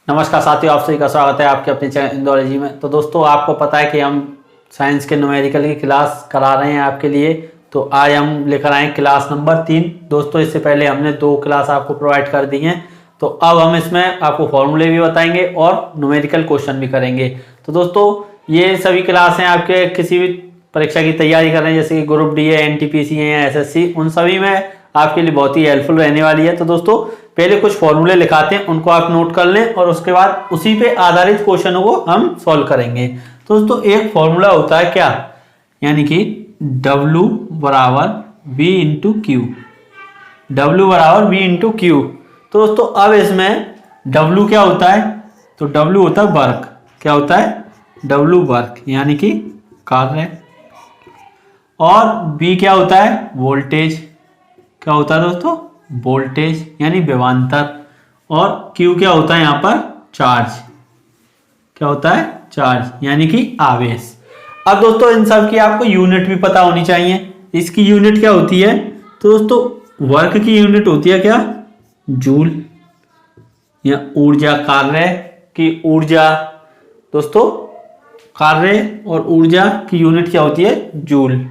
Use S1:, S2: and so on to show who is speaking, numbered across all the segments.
S1: नमस्कार साथियों, आप सभी का स्वागत है आपके अपने चैनल इंदोलॉजी में। तो दोस्तों, आपको पता है कि हम साइंस के न्यूमेरिकल की क्लास करा रहे हैं आपके लिए। तो आज हम लेकर आए क्लास नंबर 3। दोस्तों, इससे पहले हमने 2 क्लास आपको प्रोवाइड कर दी हैं। तो अब हम इसमें आपको फॉर्मूले भी बताएंगे और न्यूमेरिकल क्वेश्चन भी करेंगे। तो दोस्तों, ये सभी क्लास हैं आपके किसी भी परीक्षा की तैयारी कर रहे हैं, जैसे कि ग्रुप डी है, एनटीपीसी है या एसएससी, उन सभी में आपके लिए बहुत ही हेल्पफुल रहने वाली है। तो दोस्तों, पहले कुछ फॉर्मूले लिखाते हैं, उनको आप नोट कर लें और उसके बाद उसी पे आधारित क्वेश्चनों को हम सॉल्व करेंगे। तो दोस्तों, एक फॉर्मूला होता है क्या, यानी कि W बराबर V इंटू क्यू। W बराबर V इंटू क्यू। तो दोस्तों, अब इसमें W क्या होता है, तो W होता है वर्क। क्या होता है? W वर्क, यानी कि कार्य। और V क्या होता है? वोल्टेज। क्या होता है दोस्तों? वोल्टेज यानी विभवांतर। और Q क्या होता है यहां पर? चार्ज। क्या होता है? चार्ज यानी कि आवेश। अब दोस्तों, इन सब की आपको यूनिट भी पता होनी चाहिए। इसकी यूनिट क्या होती है? तो दोस्तों, वर्क की यूनिट होती है क्या? जूल, या ऊर्जा, कार्य की ऊर्जा। दोस्तों, कार्य और ऊर्जा की यूनिट क्या होती है? जूल।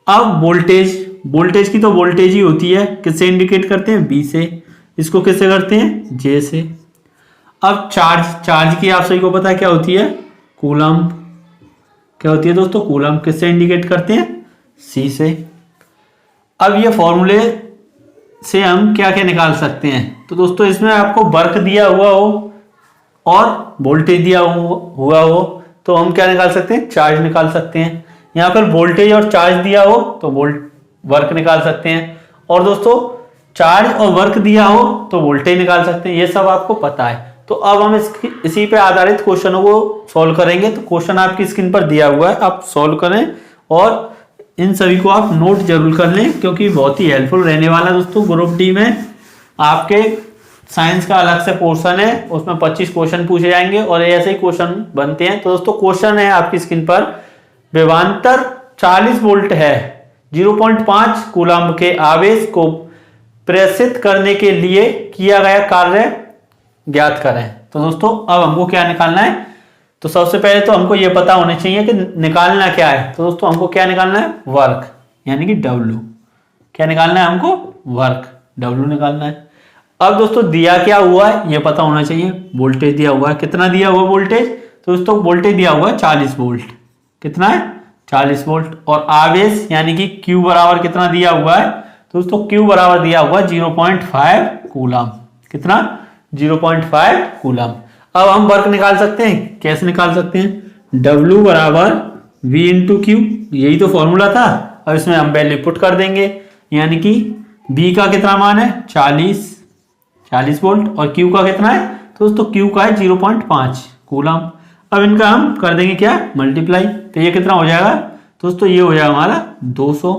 S1: अब वोल्टेज, वोल्टेज की तो वोल्टेज ही होती है। किससे इंडिकेट करते हैं? बी से। इसको किससे करते हैं? जे से। अब चार्ज, चार्ज की आप सभी को पता है क्या होती है? कूलम्ब। क्या होती है दोस्तों? कूलम्ब। किससे इंडिकेट करते हैं? सी से। अब ये फॉर्मूले से हम क्या क्या निकाल सकते हैं? तो दोस्तों, इसमें आपको वर्क दिया हुआ हो और वोल्टेज दिया हुआ हो तो हम क्या निकाल सकते हैं? चार्ज निकाल सकते हैं। यहाँ पर वोल्टेज और चार्ज दिया हो तो वर्क निकाल सकते हैं। और दोस्तों, चार्ज और वर्क दिया हो तो वोल्टेज निकाल सकते हैं। ये सब आपको पता है। तो अब हम इसी पे आधारित क्वेश्चनों को सॉल्व करेंगे। तो क्वेश्चन आपकी स्क्रीन पर दिया हुआ है, आप सॉल्व करें और इन सभी को आप नोट जरूर कर लें, क्योंकि बहुत ही हेल्पफुल रहने वाला है दोस्तों। ग्रुप डी में आपके साइंस का अलग से पोर्शन है, उसमें 25 क्वेश्चन पूछे जाएंगे और ऐसे ही क्वेश्चन बनते हैं। तो दोस्तों, क्वेश्चन है आपकी स्क्रीन पर, विभवांतर 40 वोल्ट है, 0.5 कूलम्ब के आवेश को प्रेषित करने के लिए किया गया कार्य ज्ञात करें। तो दोस्तों, अब हमको क्या निकालना है? तो सबसे पहले तो हमको यह पता होना चाहिए कि निकालना क्या है। तो दोस्तों, हमको क्या निकालना है? वर्क, यानी कि W। क्या निकालना है हमको? वर्क, W निकालना है। अब दोस्तों, दिया क्या हुआ है यह पता होना चाहिए। वोल्टेज दिया हुआ है। कितना दिया हुआ वोल्टेज? तो दोस्तों, वोल्टेज दिया हुआ है 40 वोल्ट। कितना है? 40 वोल्ट। और आवेश यानी कि Q बराबर कितना दिया हुआ है? तो दोस्तों, Q बराबर दिया हुआ 0.5 कूलम्ब। कितना? 0.5 कूलम्ब। अब हम वर्क निकाल सकते हैं। कैसे निकाल सकते हैं? W बराबर V इंटू क्यू, यही तो फॉर्मूला था। अब इसमें हम वैल्यू पुट कर देंगे, यानी कि B का कितना मान है? 40 वोल्ट। और Q का कितना है? तो दोस्तों, Q का है 0.5 कूलम्ब। अब इनका हम कर देंगे क्या? मल्टीप्लाई। तो ये कितना हो जाएगा दोस्तों? ये हो जाएगा हमारा 200।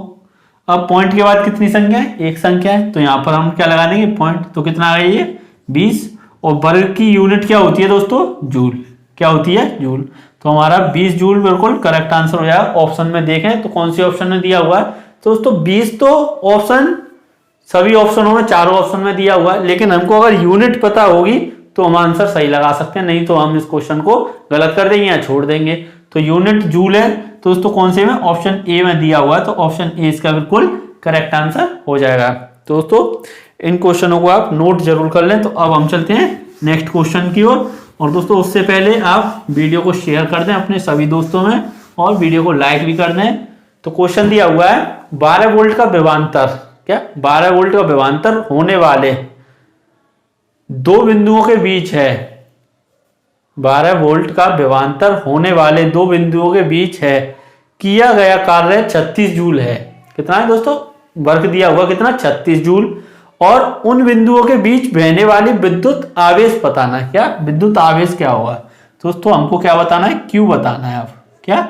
S1: अब पॉइंट के बाद कितनी संख्या है? एक संख्या है, तो यहां पर हम क्या लगा देंगे? पॉइंट। तो कितना आ गया ये? 20। और वर्ग की यूनिट क्या होती है दोस्तों? जूल। क्या होती है? जूल। तो हमारा 20 जूल बिल्कुल करेक्ट आंसर हो जाएगा। ऑप्शन में देखें तो कौन सी ऑप्शन में दिया हुआ है? तो दोस्तों, 20 तो ऑप्शन, सभी ऑप्शनों में, चारों ऑप्शन में दिया हुआ है, लेकिन हमको अगर यूनिट पता होगी तो हम आंसर सही लगा सकते हैं, नहीं तो हम इस क्वेश्चन को गलत कर देंगे या छोड़ देंगे। तो यूनिट जूल है। तो दोस्तों, कौन से में? ऑप्शन ए में दिया हुआ है, तो ऑप्शन ए इसका बिल्कुल करेक्ट आंसर हो जाएगा। तो दोस्तों, इन क्वेश्चनों को आप नोट जरूर कर लें। तो अब हम चलते हैं नेक्स्ट क्वेश्चन की ओर। और दोस्तों, उससे पहले आप वीडियो को शेयर कर दें अपने सभी दोस्तों में और वीडियो को लाइक भी कर दें। तो क्वेश्चन दिया हुआ है, 12 वोल्ट का विभवांतर, क्या 12 वोल्ट का विभवांतर होने वाले दो बिंदुओं के बीच है। 12 वोल्ट का विभवांतर होने वाले दो बिंदुओं के बीच है, किया गया कार्य 36 जूल है। कितना है दोस्तों? वर्क दिया हुआ कितना? 36 जूल। और उन बिंदुओं के बीच बहने वाली विद्युत आवेश बताना है। क्या? विद्युत आवेश क्या होगा दोस्तों? हमको क्या बताना है? Q बताना है। अब क्या?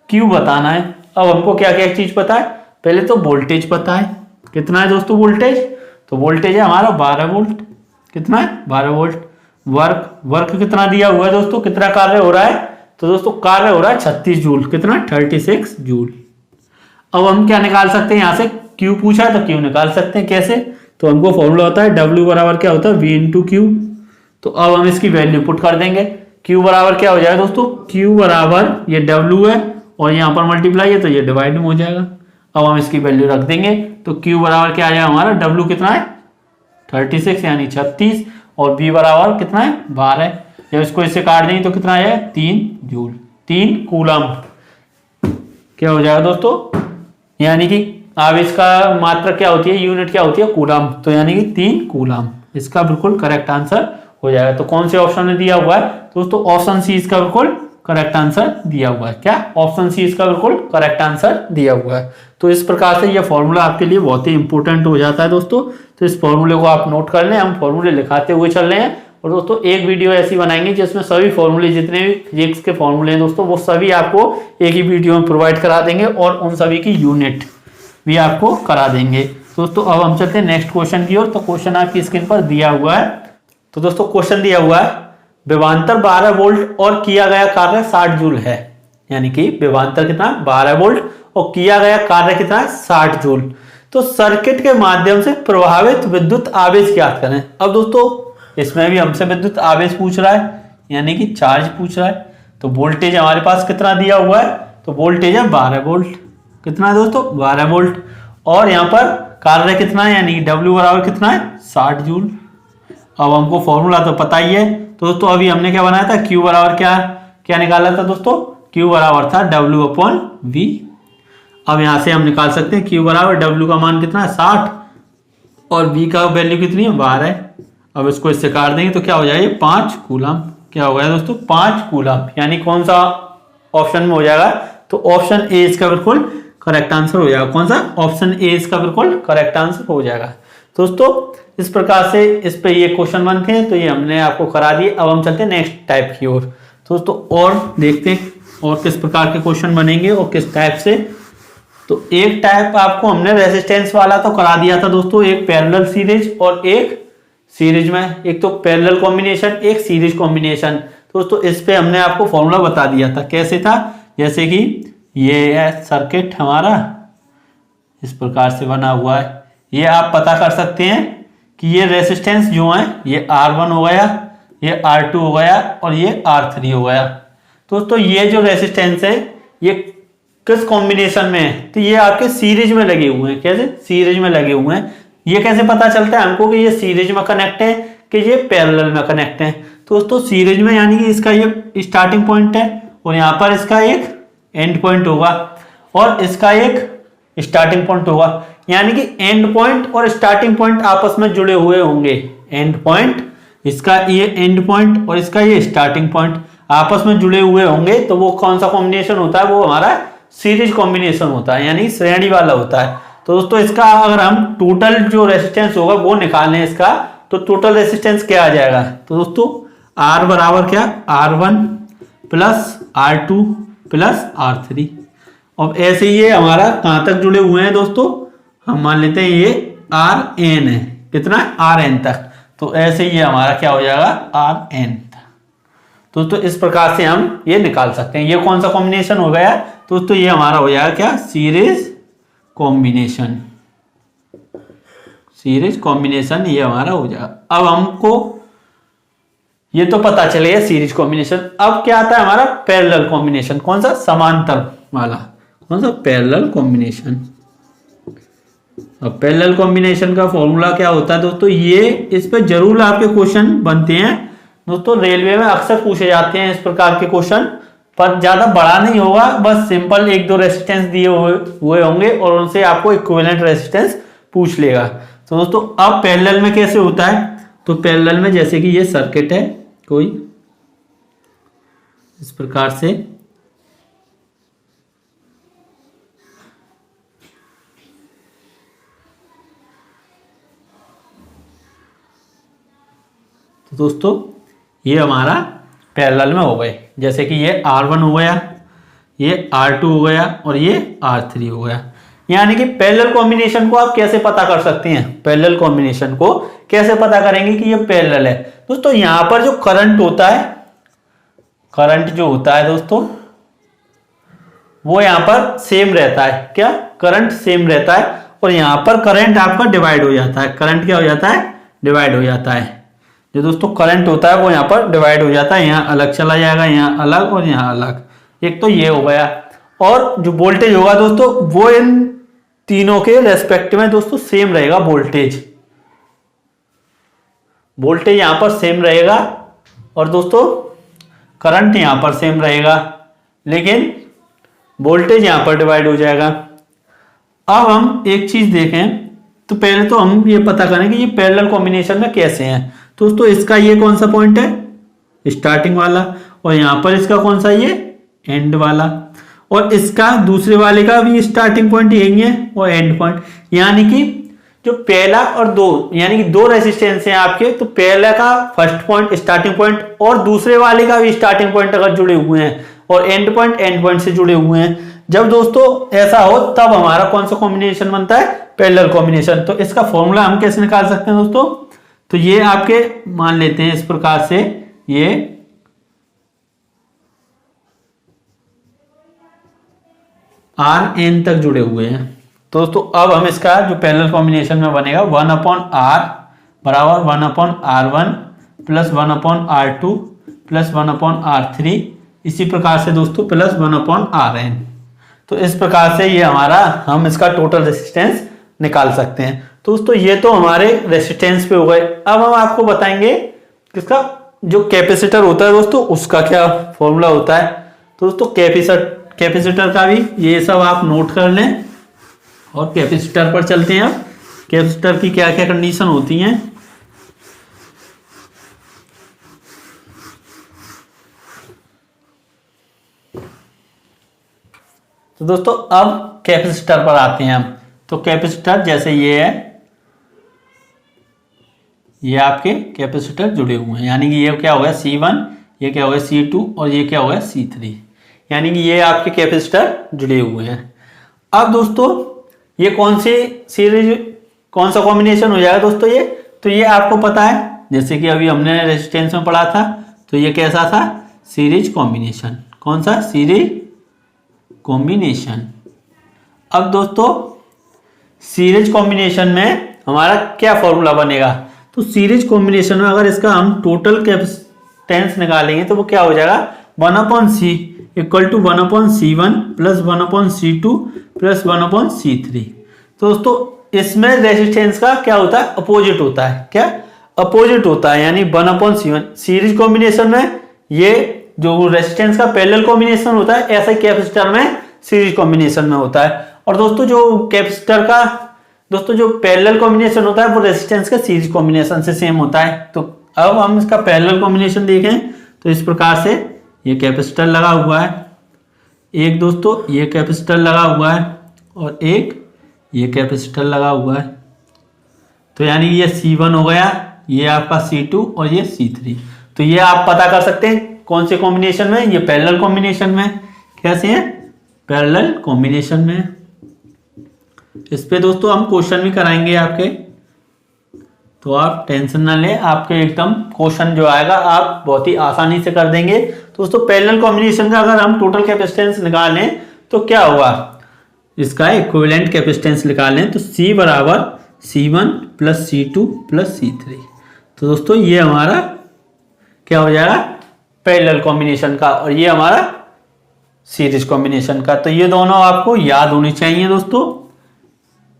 S1: Q बताना है। अब हमको क्या क्या चीज पता है? पहले तो वोल्टेज पता है। कितना है दोस्तों वोल्टेज? तो वोल्टेज है हमारा 12 वोल्ट। कितना है? 12 वोल्ट। वर्क कितना दिया हुआ है दोस्तों? कितना कार्य हो रहा है? तो दोस्तों, कार्य हो रहा है 36 जूल। कितना? 36 जूल। अब हम क्या निकाल सकते हैं? यहां से Q पूछा है तो Q निकाल सकते हैं। कैसे? तो हमको फॉर्मूला होता है W बराबर क्या होता है? V into Q. तो अब हम इसकी वैल्यू पुट कर देंगे। Q बराबर क्या हो जाएगा दोस्तों, Q बराबर ये W है और यहाँ पर मल्टीप्लाई है तो ये डिवाइड में हो जाएगा। अब हम इसकी वैल्यू रख देंगे तो Q बराबर क्या आ जाएगा हमारा, W कितना है 36 यानी 36 और B बराबर कितना है 12। जब इसको इससे काट देंगे तो कितना आएगा 3 जूल, 3 कूलम क्या हो जाएगा दोस्तों, यानी कि अब इसका मात्रा क्या होती है, यूनिट क्या होती है कूलम, तो यानी कि 3 कूलम इसका बिल्कुल करेक्ट आंसर हो जाएगा। तो कौन से ऑप्शन में दिया हुआ है दोस्तों, ऑप्शन सी इसका बिल्कुल करेक्ट आंसर दिया हुआ है। क्या, ऑप्शन सी इसका बिल्कुल करेक्ट आंसर दिया हुआ है। तो इस प्रकार से यह फॉर्मूला आपके लिए बहुत ही इंपॉर्टेंट हो जाता है दोस्तों। तो इस फॉर्मूले को आप नोट कर लें, हम फॉर्मूले लिखाते हुए चल रहे हैं। और दोस्तों एक वीडियो ऐसी बनाएंगे जिसमें सभी फॉर्मूले, जितने भी फिजिक्स के फॉर्मूले हैं दोस्तों, वो सभी आपको एक ही वीडियो में प्रोवाइड करा देंगे और उन सभी की यूनिट भी आपको करा देंगे दोस्तों। अब हम चलते हैं नेक्स्ट क्वेश्चन की ओर। तो क्वेश्चन आपकी स्क्रीन पर दिया हुआ है। तो दोस्तों क्वेश्चन दिया हुआ है, विभवांतर 12 वोल्ट और किया गया कार्य 60 जूल है। यानी कि विभवांतर कितना 12 वोल्ट और किया गया कार्य कितना है 60 जूल। तो सर्किट के माध्यम से प्रभावित विद्युत आवेश ज्ञात करें। अब दोस्तों इसमें भी हमसे विद्युत आवेश पूछ रहा है, यानी कि चार्ज पूछ रहा है। तो वोल्टेज हमारे पास कितना दिया हुआ है, तो वोल्टेज है 12 वोल्ट। कितना है दोस्तों 12 वोल्ट। और यहाँ पर कार्य कितना है, यानी कि W बराबर कितना है 60 जूल। अब हमको फॉर्मूला तो पता ही है। तो दोस्तों अभी हमने क्या बनाया था, Q बराबर क्या क्या निकाला था दोस्तों, Q बराबर था W/V। अब यहां से हम निकाल सकते हैं Q बराबर W का मान कितना है 60 और V का वैल्यू कितनी है 12। अब इसको इससे काट देंगे तो क्या हो जाएगा 5 कूलम। क्या हो गया दोस्तों 5 कूलम। यानी कौन सा ऑप्शन में हो जाएगा, तो ऑप्शन ए इसका बिल्कुल करेक्ट आंसर हो जाएगा। कौन सा, ऑप्शन ए इसका बिल्कुल करेक्ट आंसर हो जाएगा। दोस्तों इस प्रकार से इस पे ये क्वेश्चन बनते हैं, तो ये हमने आपको करा दिए। अब हम चलते हैं नेक्स्ट टाइप की ओर। दोस्तों और देखते हैं और किस प्रकार के क्वेश्चन बनेंगे और किस टाइप से। तो एक टाइप आपको हमने रेजिस्टेंस वाला तो करा दिया था दोस्तों, एक पैरेलल सीरीज और एक सीरीज में, एक तो पैरेलल कॉम्बिनेशन एक सीरीज कॉम्बिनेशन। दोस्तों इस पे हमने आपको फॉर्मूला बता दिया था, कैसे था, जैसे कि ये है सर्किट हमारा इस प्रकार से बना हुआ है। ये आप पता कर सकते हैं कि ये रेजिस्टेंस जो है ये R1 हो गया, ये R2 हो गया और ये R3 हो गया। दोस्तों ये जो रेजिस्टेंस है ये किस कॉम्बिनेशन में है, तो ये आपके सीरीज में लगे हुए हैं। कैसे, सीरीज में लगे हुए हैं। ये कैसे पता चलता है हमको कि ये सीरीज में कनेक्ट है कि ये पैरेलल में कनेक्ट है। तो दोस्तों सीरीज में यानी कि इसका ये स्टार्टिंग पॉइंट है और यहाँ पर इसका एक एंड पॉइंट होगा और इसका एक स्टार्टिंग पॉइंट होगा। यानी कि एंड पॉइंट और स्टार्टिंग पॉइंट आपस में जुड़े हुए होंगे। एंड पॉइंट, इसका ये एंड पॉइंट और इसका ये स्टार्टिंग पॉइंट आपस में जुड़े हुए होंगे। तो वो कौन सा कॉम्बिनेशन होता है, वो हमारा सीरीज कॉम्बिनेशन होता है, यानी श्रेणी वाला होता है। तो दोस्तों इसका अगर हम टोटल जो रेजिस्टेंस होगा वो निकालें इसका, तो टोटल रेजिस्टेंस क्या आ जाएगा, तो दोस्तों R बराबर क्या, R1 plus R2 plus R3। अब ऐसे ये हमारा कहां तक जुड़े हुए हैं दोस्तों, हम मान लेते हैं ये Rn है, कितना Rn तक। तो ऐसे ये हमारा क्या हो जाएगा Rn तक। दोस्तों इस प्रकार से हम ये निकाल सकते हैं। ये कौन सा कॉम्बिनेशन हो गया दोस्तों, ये हमारा हो जाएगा क्या, सीरीज कॉम्बिनेशन। सीरीज कॉम्बिनेशन ये हमारा हो जाएगा। अब हमको ये तो पता चलेगा सीरीज कॉम्बिनेशन। अब क्या आता है हमारा पैरेलल कॉम्बिनेशन। कौन सा, समांतर वाला। कौन सा, पैरेलल कॉम्बिनेशन। अब पैरेलल कॉम्बिनेशन का फॉर्मूला क्या होता है दोस्तों, ये इस पे जरूर आपके क्वेश्चन बनते हैं दोस्तों, रेलवे में अक्सर पूछे जाते हैं इस प्रकार के क्वेश्चन, पर ज्यादा बड़ा नहीं होगा, बस सिंपल एक दो रेजिस्टेंस दिए हुए होंगे और उनसे आपको इक्विवेलेंट रेजिस्टेंस पूछ लेगा। तो दोस्तों अब पैरेलल में कैसे होता है, तो पैरेलल में जैसे कि ये सर्किट है कोई इस प्रकार से, तो दोस्तों ये हमारा पैरेलल में हो गए। जैसे कि ये R1 हो गया, ये R2 हो गया और ये R3 हो गया। यानी कि पैरेलल कॉम्बिनेशन को आप कैसे पता कर सकते हैं, पैरेलल कॉम्बिनेशन को कैसे पता करेंगे कि ये पैरेलल है। दोस्तों यहां पर जो करंट होता है, करंट जो होता है दोस्तों वो यहां पर सेम रहता है। क्या, करंट सेम रहता है और यहां पर करंट आपका डिवाइड हो जाता है। करंट क्या हो जाता है, डिवाइड हो जाता है। जो दोस्तों करंट होता है वो यहाँ पर डिवाइड हो जाता है, यहाँ अलग चला जाएगा, यहाँ अलग और यहाँ अलग। एक तो ये हो गया। और जो वोल्टेज होगा दोस्तों वो इन तीनों के रेस्पेक्ट में दोस्तों सेम रहेगा। वोल्टेज यहां पर सेम रहेगा और दोस्तों करंट यहां पर सेम रहेगा, लेकिन वोल्टेज यहां पर डिवाइड हो जाएगा। अब हम एक चीज देखें तो पहले तो हम ये पता करें कि ये पैरेलल कॉम्बिनेशन में कैसे हैं। दोस्तों इसका ये कौन सा पॉइंट है, स्टार्टिंग वाला, और यहां पर इसका कौन सा, ये एंड वाला, और इसका दूसरे वाले का भी स्टार्टिंग पॉइंट यही है और एंड पॉइंट। यानी कि जो पहला और दो, यानी कि दो रेजिस्टेंस हैं आपके, तो पहला का फर्स्ट पॉइंट स्टार्टिंग पॉइंट और दूसरे वाले का भी स्टार्टिंग पॉइंट अगर जुड़े हुए हैं और एंड पॉइंट से जुड़े हुए हैं, जब दोस्तों ऐसा हो तब हमारा कौन सा कॉम्बिनेशन बनता है, पैरेलल कॉम्बिनेशन। तो इसका फॉर्मूला हम कैसे निकाल सकते हैं दोस्तों, तो ये आपके मान लेते हैं इस प्रकार से, ये Rn तक जुड़े हुए हैं। तो दोस्तों अब हम इसका जो पैरेलल कॉम्बिनेशन में बनेगा 1/R बराबर 1/R1 plus 1/R2 plus 1/R3, इसी प्रकार से दोस्तों प्लस 1/Rn। तो इस प्रकार से ये हमारा, हम इसका टोटल रेसिस्टेंस निकाल सकते हैं। तो दोस्तों ये तो हमारे रेसिस्टेंस पे हो गए। अब हम आपको बताएंगे इसका जो कैपेसिटर होता है दोस्तों उसका क्या फॉर्मूला होता है। तो दोस्तों कैपेसिटर का भी ये सब आप नोट कर लें और कैपेसिटर पर चलते हैं। अब कैपेसिटर की क्या क्या कंडीशन होती हैं। तो दोस्तों अब कैपेसिटर पर आते हैं हम। तो कैपेसिटर जैसे ये है, ये आपके कैपेसिटर जुड़े हुए हैं, यानी कि ये क्या हो गया C1, ये क्या हो गया C2 और ये क्या हो गया C3, यानी कि ये आपके कैपेसिटर जुड़े हुए हैं। अब दोस्तों ये कौन सी सीरीज, कौन सा कॉम्बिनेशन हो जाएगा दोस्तों ये, तो ये आपको पता है, जैसे कि अभी हमने रेजिस्टेंस में पढ़ा था, तो ये कैसा था, सीरीज कॉम्बिनेशन। कौन सा, सीरीज कॉम्बिनेशन। अब दोस्तों सीरीज कॉम्बिनेशन में हमारा क्या फॉर्मूला बनेगा, तो सीरीज कॉम्बिनेशन में अगर इसका हम टोटल कैपेसिटेंस निकालेंगे तो वो क्या हो जाएगा, 1/C equal to 1/C1 plus 1/C2 plus 1/C3। तो दोस्तों इसमें रेजिस्टेंस का क्या होता है, अपोजिट होता है। क्या अपोजिट होता है, यानी 1/C1। सीरीज कॉम्बिनेशन में ये जो रेजिस्टेंस का पैरेलल कॉम्बिनेशन होता है, ऐसा ही कैपेसिटर में सीरीज कॉम्बिनेशन में होता है। और दोस्तों जो कैपेसिटर का दोस्तों जो पैरेलल कॉम्बिनेशन होता है वो रेजिस्टेंस का सीरीज कॉम्बिनेशन से सेम होता है। तो अब हम इसका पैरेलल कॉम्बिनेशन देखें तो इस प्रकार से ये कैपेसिटर लगा हुआ है, एक दोस्तों ये कैपेसिटर लगा हुआ है और एक ये कैपेसिटर लगा हुआ है। तो यानी ये C1 हो गया, ये आपका C2 और ये C3। तो ये आप पता कर सकते हैं कौन से कॉम्बिनेशन में, ये पैरेलल कॉम्बिनेशन में। कैसे हैं, पैरेलल कॉम्बिनेशन में। इस पे दोस्तों हम क्वेश्चन भी कराएंगे आपके, तो आप टेंशन ना लें, आपके एकदम क्वेश्चन जो आएगा आप बहुत ही आसानी से कर देंगे। दोस्तों पैरेलल कॉम्बिनेशन का अगर हम टोटल कैपेसिटेंस निकालें तो क्या होगा, इसका इक्विवेलेंट कैपेसिटेंस निकालें तो C बराबर C1 plus C2 plus C3। तो दोस्तों ये हमारा क्या हो जाएगा, पैरेलल कॉम्बिनेशन का, और ये हमारा सीरीज कॉम्बिनेशन का। तो ये दोनों आपको याद होनी चाहिए दोस्तों,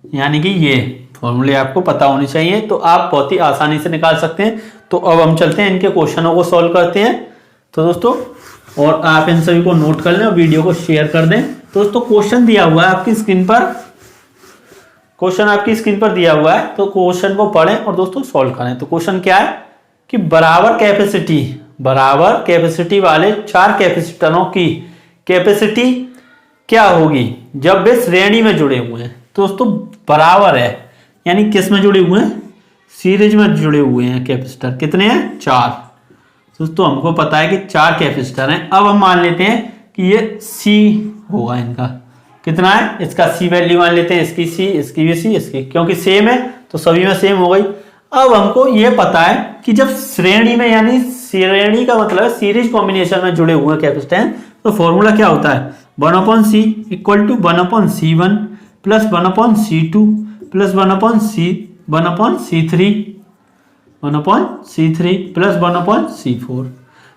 S1: यानी कि ये फॉर्मूले आपको पता होनी चाहिए, तो आप बहुत ही आसानी से निकाल सकते हैं। तो अब हम चलते हैं इनके क्वेश्चनों को सॉल्व करते हैं। तो दोस्तों और आप इन सभी को नोट कर लें और वीडियो को शेयर कर दें। तो दोस्तों क्वेश्चन दिया हुआ है आपकी स्क्रीन पर, क्वेश्चन आपकी स्क्रीन पर दिया हुआ है, तो क्वेश्चन को पढ़ें और दोस्तों सॉल्व करें। तो क्वेश्चन क्या है कि बराबर कैपेसिटी वाले चार कैपेसिटरों की कैपेसिटी क्या होगी जब वे श्रेणी में जुड़े हुए हैं। तो दोस्तों बराबर है, यानी किस में जुड़े हुए हैं, सीरीज में जुड़े हुए हैं कैपेसिटर। कितने हैं, 4। दोस्तों हमको पता है कि 4 कैपेसिटर हैं। अब हम मान लेते हैं कि ये C होगा, इनका कितना है, इसका C वैल्यू मान लेते हैं, इसकी C, इसकी भी C, इसकी, क्योंकि सेम है तो सभी में सेम हो गई। अब हमको ये पता है कि जब श्रेणी में, यानी श्रेणी का मतलब है सीरीज कॉम्बिनेशन में जुड़े हुए कैपेसिटर, तो फॉर्मूला क्या होता है, 1/C equal to 1/C1 plus 1/C2 plus 1/C3। 1/C3 plus 1/C4।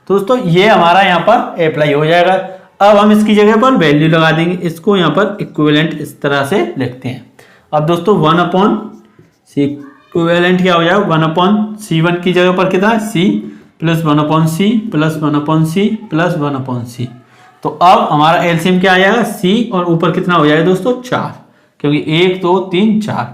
S1: दोस्तों ये हमारा यहाँ पर अप्लाई हो जाएगा। अब हम इसकी जगह पर वैल्यू लगा देंगे, इसको यहाँ पर इक्विवेलेंट इस तरह से लिखते हैं। अब दोस्तों 1/C इक्विवेलेंट क्या हो जाएगा, 1/C1 की जगह पर कितना है C plus 1/C plus 1/C plus 1/C। तो अब हमारा एलसीएम क्या आ जाएगा, C और ऊपर कितना हो जाएगा दोस्तों 4, क्योंकि 1 2 3 4।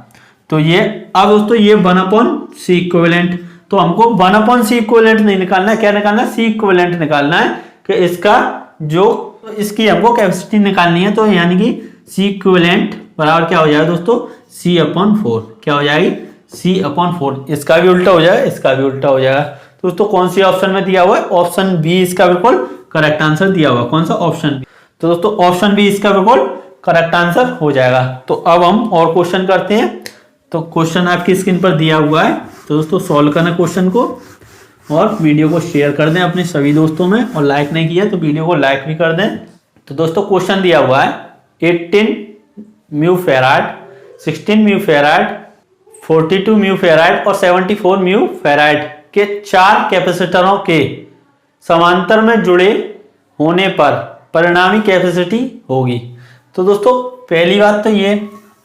S1: तो ये अब दोस्तों ये 1/C इक्विवेलेंट, तो हमको 1/C इक्विवेलेंट नहीं निकालना है, क्या निकालना है, C इक्विवेलेंट निकालना है कि इसका जो इसकी हमको कैपेसिटी निकालनी है। तो यानी कि C इक्विवेलेंट बराबर क्या हो जाएगा दोस्तों, C/4। क्या हो जाएगी, C/4। इसका भी उल्टा हो जाएगा, इसका भी उल्टा हो जाएगा। तो दोस्तों कौन सी ऑप्शन में दिया हुआ है, ऑप्शन बी इसका बिल्कुल करेक्ट आंसर दिया हुआ। कौन सा, ऑप्शन बी। तो दोस्तों ऑप्शन बी इसका बिल्कुल करेक्ट आंसर हो जाएगा। तो अब हम और क्वेश्चन करते हैं। तो क्वेश्चन आपकी स्क्रीन पर दिया हुआ है, तो दोस्तों सॉल्व करना क्वेश्चन को और वीडियो को शेयर कर दें अपने सभी दोस्तों में, और लाइक नहीं किया तो वीडियो को लाइक भी कर दें। तो दोस्तों क्वेश्चन दिया हुआ है 18 mu farad, 16 mu farad, 42 mu farad और 74 म्यू फेराड के 4 कैपेसिटरों के समांतर में जुड़े होने पर परिणामी कैपेसिटी होगी। तो दोस्तों पहली बात तो ये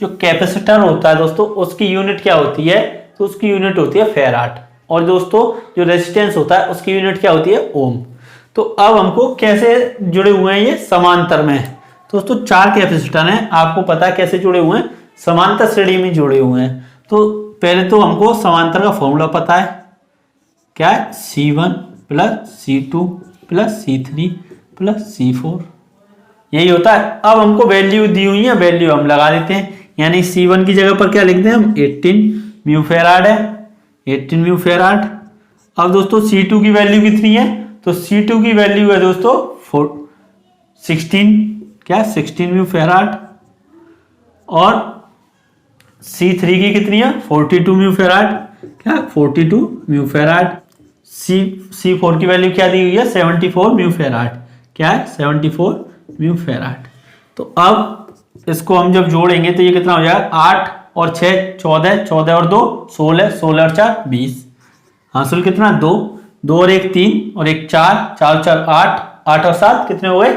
S1: जो कैपेसिटर होता है दोस्तों उसकी यूनिट क्या होती है, तो उसकी यूनिट होती है फेराड, और दोस्तों जो रेजिस्टेंस होता है उसकी यूनिट क्या होती है, ओम। तो अब हमको कैसे जुड़े हुए हैं, ये समांतर में। दोस्तों 4 कैपेसिटर हैं, आपको पता है कैसे जुड़े हुए हैं, समांतर श्रेणी में जुड़े हुए हैं। तो पहले तो हमको समांतर का फॉर्मूला पता है, क्या है, C1 plus C2 plus C3 plus C4, यही होता है। अब हमको वैल्यू दी हुई है, वैल्यू हम लगा देते हैं। यानी C1 की जगह पर क्या लिखते हैं हम, 18 म्यू फेराड है, 18 म्यू फेराड। अब दोस्तों C2 की वैल्यू कितनी है, तो C2 की वैल्यू है दोस्तों 16, क्या 16 म्यू फेराड। और C3 की कितनी है, 42 म्यू फेराड, क्या 42 म्यू फेराड। C4 की वैल्यू क्या दी हुई है, 74 म्यू फेराड, क्या है 74 म्यू फेराड। तो अब इसको हम जब जोड़ेंगे तो ये कितना हो जाएगा, 8 और 6 14, 14 और 2 16, 16 और 4 20, हासिल कितना 2, 2 और 1 3 और 1 4, 4 4 8, 8 और 7 कितने हो गए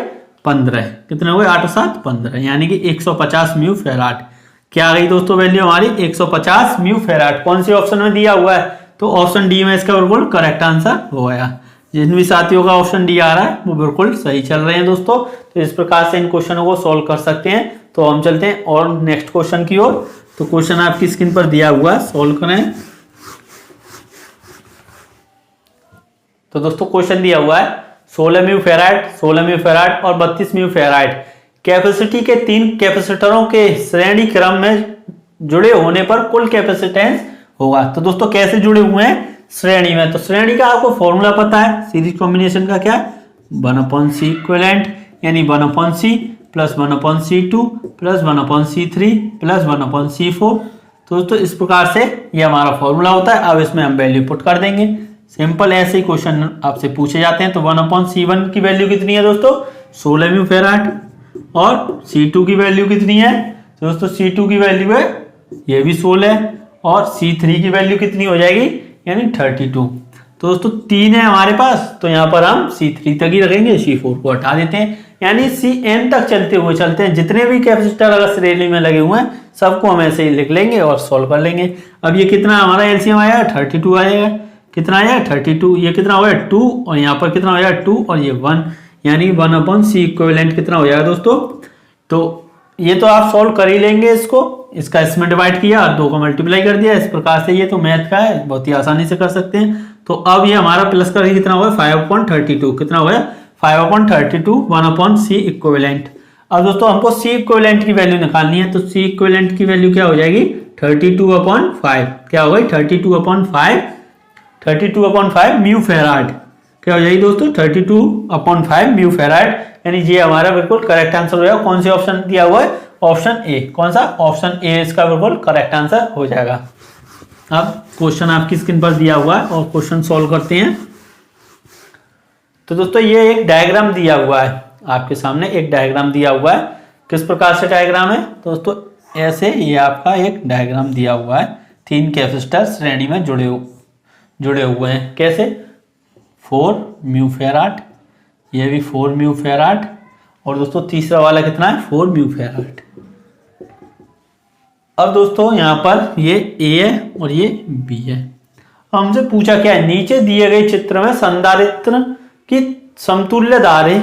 S1: 15, कितने हो गए 8 और 7 15, यानी कि 150 म्यू फेराड। क्या आ गई दोस्तों वैल्यू हमारी 150 म्यू फेराड। कौन सी ऑप्शन में दिया हुआ है, तो ऑप्शन डी में इसका बिल्कुल करेक्ट आंसर हो गया। जिन भी साथियों का ऑप्शन डी आ रहा है वो बिल्कुल सही चल रहे हैं दोस्तों। तो इस प्रकार से इन क्वेश्चनों को सॉल्व कर सकते हैं। तो हम चलते हैं और नेक्स्ट क्वेश्चन की ओर। तो क्वेश्चन आपकी स्क्रीन पर दिया हुआ है, सॉल्व करें। तो दोस्तों क्वेश्चन दिया हुआ है 16 म्यू फेराड, 16 म्यू फेराड और 32 म्यू फेराड कैपेसिटी के 3 कैपेसिटरों के श्रेणी क्रम में जुड़े होने पर कुल कैपेसिटेंस होगा। तो दोस्तों कैसे जुड़े हुए हैं, श्रेणी में। तो श्रेणी का आपको फॉर्मूला पता है, सीरीज कॉम्बिनेशन का क्या, 1/C इक्विवेलेंट, यानी 1/C plus 1/C2 plus 1/C3 plus 1/C4। तो दोस्तों इस प्रकार से ये हमारा फॉर्मूला होता है। अब इसमें हम वैल्यू पुट कर देंगे, सिंपल ऐसे ही क्वेश्चन आपसे पूछे जाते हैं। तो 1/C1 की वैल्यू कितनी है दोस्तों, 16 म्यू फेराड, और C2 की वैल्यू कितनी है, तो दोस्तों C2 की वैल्यू है ये भी 16, और C3 की वैल्यू कितनी हो जाएगी, यानी 32। तो दोस्तों 3 है हमारे पास, तो यहाँ पर हम C3 तक ही रखेंगे, C4 को हटा देते हैं, यानी Cn तक चलते हैं। जितने भी कैपेसिटर अगर श्रेणी में लगे हुए हैं सबको हम ऐसे ही लिख लेंगे और सॉल्व कर लेंगे। अब ये कितना हमारा एलसीएम आया, 32 आएगा, कितना आया 32, ये कितना हो गया 2, और यहाँ पर कितना हो जाएगा 2 और ये 1, यानी 1/C इक्विवेलेंट कितना हो जाएगा दोस्तों। तो ये तो आप सॉल्व कर ही लेंगे इसको, इसका इसमें डिवाइड किया और 2 को मल्टीप्लाई कर दिया, इस प्रकार से ये तो मैथ का है, बहुत ही आसानी से कर सकते हैं। तो अब ये हमारा प्लस करके कितना हुआ 5/32, कितना हो गया 5/32 1/C इक्विवेलेंट। अब दोस्तों हमको C इक्विवेलेंट की वैल्यू निकालनी है। तो C इक्विवेलेंट की वैल्यू क्या हो जाएगी 32/5, क्या हो गई 32/5 म्यू फेराड, क्या हो जाएगी दोस्तों 32/5 म्यू फेराड, यानी ये हमारा बिल्कुल करेक्ट आंसर हो जाएगा। कौन सी ऑप्शन दिया हुआ है, ऑप्शन ए। कौन सा, ऑप्शन ए इसका बिल्कुल करेक्ट आंसर हो जाएगा। अब क्वेश्चन आपकी स्क्रीन पर दिया हुआ है और क्वेश्चन सॉल्व करते हैं। तो दोस्तों ये एक डायग्राम दिया हुआ है आपके सामने, एक डायग्राम दिया हुआ है। किस प्रकार से डायग्राम है दोस्तों, ऐसे ये आपका एक डायग्राम दिया हुआ है, 3 कैपेसिटर श्रेणी में जुड़े जुड़े हुए हैं। कैसे? 4 म्यू फेराड, ये भी 4 म्यू फेराड, और दोस्तों तीसरा वाला कितना है? 4 म्यू फेराड। अब दोस्तों यहाँ पर ये ए है और ये बी है। हमसे पूछा क्या है? नीचे दिए गए चित्र में संधारित्र की समतुल्य धारे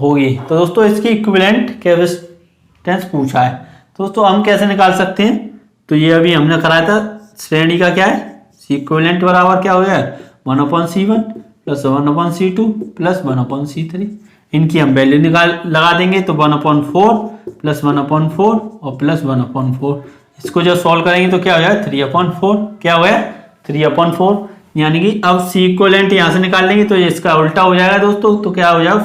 S1: होगी। तो दोस्तों इसकी इक्विवेलेंट कैपेसिटेंस पूछा है। तो दोस्तों हम कैसे निकाल सकते हैं? तो ये अभी हमने कराया था, श्रेणी का क्या है? सी इक्विवेलेंट बराबर क्या हो जाए? 1/C1 plus 1/C2 plus 1/C3। इनकी हम वैल्यू लगा देंगे तो 1/4 प्लस 1/4 और प्लस 1/4। इसको जब सॉल्व करेंगे तो क्या हो जाएगा? 3/4। क्या हो गया? 3/4। यानी कि अब सी इक्विवेलेंट यहाँ से निकाल लेंगे तो इसका उल्टा हो जाएगा दोस्तों। तो क्या हो जाएगा?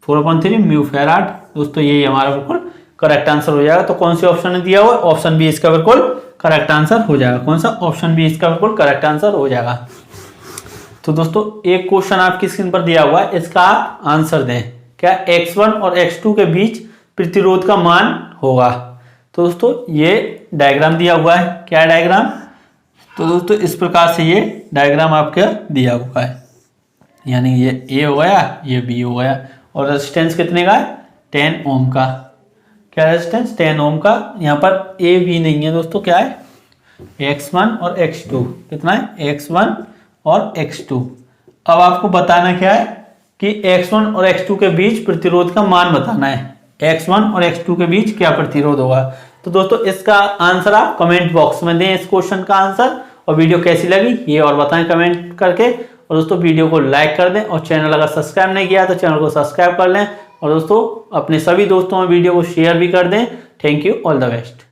S1: 4/3 म्यू फेराड। दोस्तों यही हमारा बिल्कुल करेक्ट आंसर हो जाएगा। तो कौन सी ऑप्शन ने दिया हुआ? ऑप्शन बी इसका बिल्कुल करेक्ट आंसर हो जाएगा। कौन सा? ऑप्शन बी इसका बिल्कुल करेक्ट आंसर हो जाएगा। तो दोस्तों एक क्वेश्चन आपकी स्क्रीन पर दिया हुआ है, इसका आप आंसर दें। क्या x1 और x2 के बीच प्रतिरोध का मान होगा? तो दोस्तों ये डायग्राम दिया हुआ है। क्या डायग्राम? तो दोस्तों इस प्रकार से ये डायग्राम आपका दिया हुआ है। यानी ये ए हो गया, ये बी हो गया, और रेजिस्टेंस कितने का है? 10 ओम का। क्या रेजिस्टेंस? 10 ओम का। यहाँ पर ए बी नहीं है दोस्तों, क्या है? x1 और x2। कितना है? x1 और x2। अब आपको बताना क्या है कि x1 और x2 के बीच प्रतिरोध का मान बताना है। x1 और x2 के बीच क्या प्रतिरोध होगा? तो दोस्तों इसका आंसर आप कमेंट बॉक्स में दें, इस क्वेश्चन का आंसर। और वीडियो कैसी लगी ये और बताएं कमेंट करके। और दोस्तों वीडियो को लाइक कर दें, और चैनल अगर सब्सक्राइब नहीं किया तो चैनल को सब्सक्राइब कर लें। और दोस्तों अपने सभी दोस्तों में वीडियो को शेयर भी कर दें। Thank you, all the best.